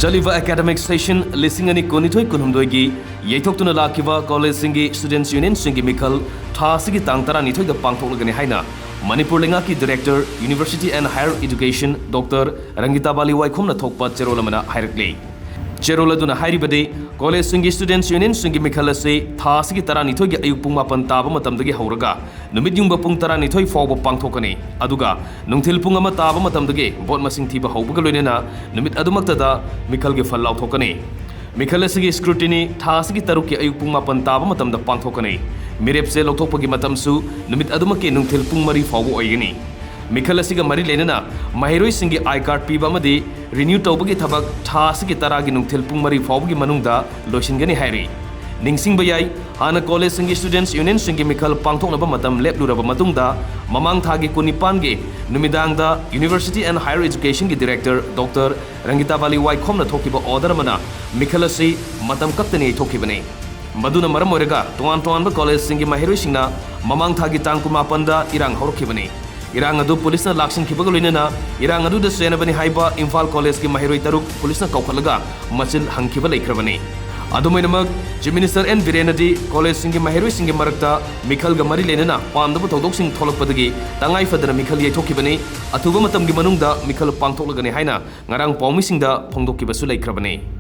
Chaliva academic session Lissingani Konitoi Kunumdoigi, Yetokuna Lakiva, College Singi, Students Union Singi Meekhal, Thasigi Tangtara Nitoi the Pangthoklagani Haina, Manipuri Lingaki Director, University and Higher Education, Dr. Rangita Bali Waikumna Thokpa Cherolamana Hairakli. Cheroladuna Hairibade, College Singi Students Union Singi Meekhal say, Thasigi Taranitoi Ayupuma Pantaba Matamdagi Hauraga, Numidumba Pungtaranitoi for Pangthokani, Aduga, Nungtil Pungama Taba Matamdagi, Botmasing Tiba Hobugalina, Numit Adumaktada, Meekhal Gefalao Thokani. Meekhal Sigi scrutiny, Thasigi Taruki Ayupuma Pantaba Matam the Pangthokani. Mirepse Lotopagi Matamsu, Numit Adumaki Nungtil Pungmari Fogo Oyini. Meekhal Siga Mari Lenana, Mahiroi Singi I card Pibamadi, renew Tobagi Tabak, Thasigi Taragi Nungtil Pungmari Fogi Manunda, Loshingani Hari. Ningsing Bayai, Hana College Singi Students Union Singi Meekhal Pangthoklaba Matam Lepluraba Matungda, Mamang Thagi Kunipange, Numidangda, University and Higher Education Director, Dr. Rangita Bali Waikumna Thokiba Orderamana, Meekhal Si, Matam Kaptani Thokibane. Maduna Maramorega, Tuan College Singi Mahirishina, Mamang Thagi Tangkumapanda, Irang Horkibane. Irang adu police na lakshin kibagalina, Irang adu the Senabani Haiba, Imphal College ki Mahiroi Taruk, police na Kaukalaga, Machil Hankiba Lakrabani. Adumainamag, Minister and Virenadi, College Singi Mahiroi Singi Marakta, Meekhal Gamari Lenana, Pandabu Todoxing Tolokpadagi, Tangai Fadra Meekhal Yetokibani, Atubamatam Gimanunda, Meekhal Pangthoklagani Haina, Ngarang Pomising da Pongdokibasu Lakrabani.